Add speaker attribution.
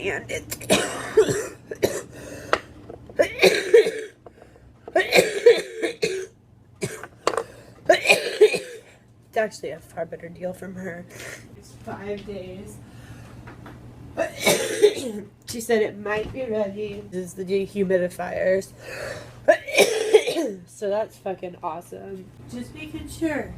Speaker 1: and it's it's actually a far better deal from her. It's 5 days. She said it might be ready. This is the dehumidifiers. So that's fucking awesome. Just making sure.